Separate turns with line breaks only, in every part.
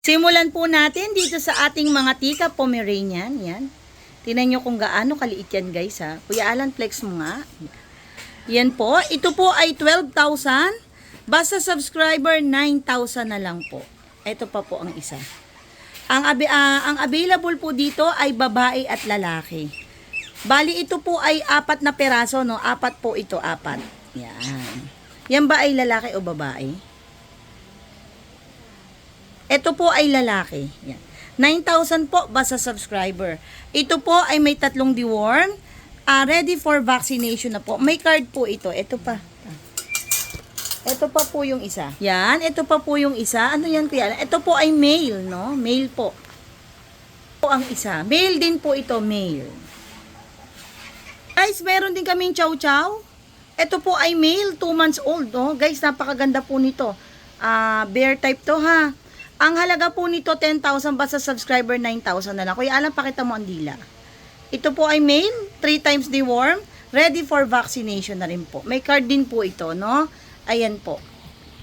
Simulan po natin dito sa ating mga tika Pomeranian. Yan. Tingnan nyo kung gaano kaliit yan guys ha. Kuya Alan, flex mo nga. Yan po. Ito po ay 12,000. Basta subscriber, 9,000 na lang po. Ito pa po ang isa. Ang available po dito ay babae at lalaki. Bali ito po ay 4 na peraso, no? 4 po ito, 4. Yan. Yan ba ay lalaki o babae? Ito po ay lalaki. Yan. 9,000 po basta subscriber. Ito po ay may 3 deworm. Ready for vaccination na po. May card po ito. Ito pa. Ito pa po yung isa. Yan. Ito pa po yung isa. Ano yan kuya? Ito po ay male, no? Male po. Ito ang isa. Male din po ito. Male. Guys, meron din kaming chow chow. Ito po ay male. 2 months old, no? Guys, napakaganda po nito. Bear type to, ha? Ang halaga po nito, 10,000 basta subscriber, 9,000 na lang. Kuya Alan, pakita mo ang dila. Ito po ay male, 3 times deworm, ready for vaccination na rin po. May card din po ito, no? Ayan po.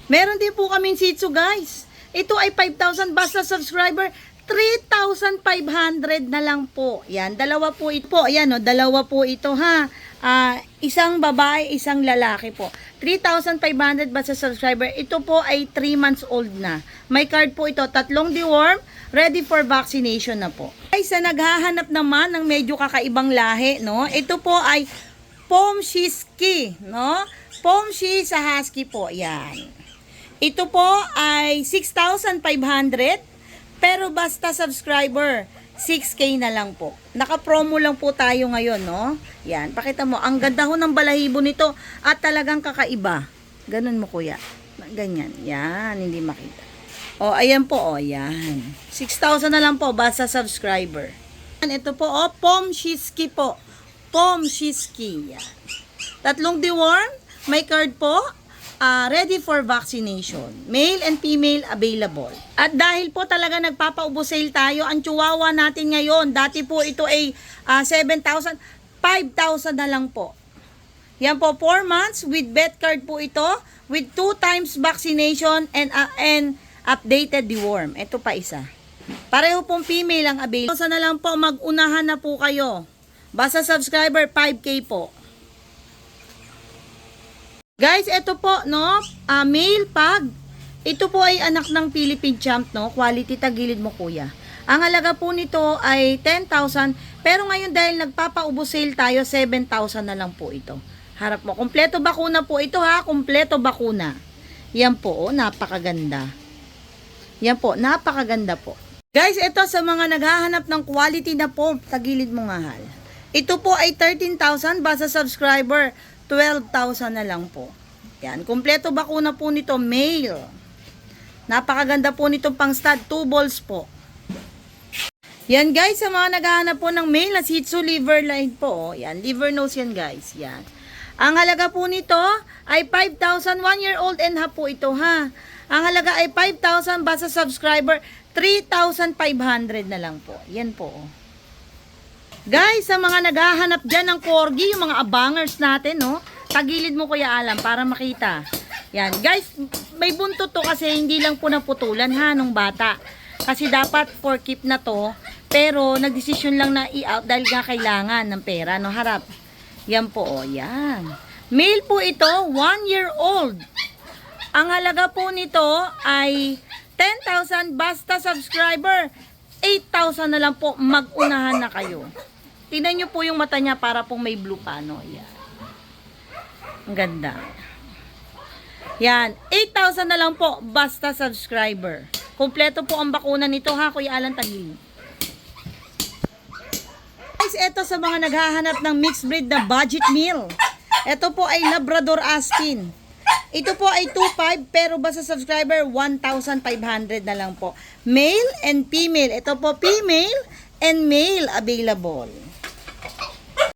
Meron din po kaming Shih Tzu, guys. Ito ay 5,000 basta subscriber, 3,500 na lang po. Yan, dalawa po ito po. Ayan, no? Dalawa po ito, ha? Isang babae, isang lalaki po. 3,500 basta subscriber. Ito po ay 3 months old na. May card po ito. 3 deworm. Ready for vaccination na po. Ay, sa naghahanap naman ng medyo kakaibang lahi, no? Ito po ay Pomshiski, no? Pomshi sa husky po. Yan. Ito po ay 6,500. Pero basta subscriber, 6K na lang po. Naka-promo lang po tayo ngayon, no? Yan, pakita mo. Ang ganda ho ng balahibo nito at talagang kakaiba. Ganun mo, kuya. Ganyan. Yan, hindi makita. O, ayan po, o, yan. 6,000 na lang po, basta subscriber. Ito po, o, Pomshiski po. Pomshiski. Yan. 3 deworm. May card po. Ready for vaccination. Male and female available. At dahil po talaga nagpapaubo sale tayo, ang chihuahua natin ngayon, dati po ito ay 7,000, 5,000 na lang po. Yan po, 4 months with vet card po ito, with 2 times vaccination and updated deworm. Ito pa isa. Pareho pong female ang available. So na lang po, mag-unahan na po kayo. Basta subscriber, 5K po. Guys, ito po, no? Male pug. Ito po ay anak ng Philippine Champ, no? Quality, tagilid mo, kuya. Ang halaga po nito ay 10,000. Pero ngayon dahil nagpapaubo sale tayo, 7,000 na lang po ito. Harap mo. Kompleto bakuna po ito, ha? Kompleto bakuna. Yan po, oh, napakaganda. Yan po, napakaganda po. Guys, ito sa mga naghahanap ng quality na po, tagilid mo nga, hal. Ito po ay 13,000 basta subscriber. 12,000 na lang po. Yan. Kompleto bakuna po nito. Male. Napakaganda po nitong pang stud. 2 balls po. Yan guys. Sa mga naghahanap po ng male na Shih Tzu liver line po. Yan. Liver nose yan guys. Yan. Ang halaga po nito ay 5,000. 1 year old and half po ito ha. Ang halaga ay 5,000 basta subscriber. 3,500 na lang po. Yan po. Guys, sa mga naghahanap dyan ng corgi, yung mga abangers natin, no? Tagilid mo Kuya Alan para makita. Yan. Guys, may buntot to kasi hindi lang po naputulan ha, nung bata. Kasi dapat for keep na to. Pero, nagdesisyon lang na i-out dahil nga kailangan ng pera, no? Harap. Yan po, oh. Yan. Male po ito, 1 year old. Ang halaga po nito ay 10,000 basta subscriber. 8,000 na lang po, mag-unahan na kayo. Tingnan nyo po yung mata niya para pong may blue pa, no? Yan. Ang ganda. Yan. 8,000 na lang po, basta subscriber. Kompleto po ang bakuna nito, ha? Kuya Alan, tagilid. Guys, ito sa mga naghahanap ng mixed breed na budget meal. Ito po ay Labrador Aspin. Ito po ay 2,500 pero basta subscriber 1,500 na lang po. Male and female. Ito po female and male available.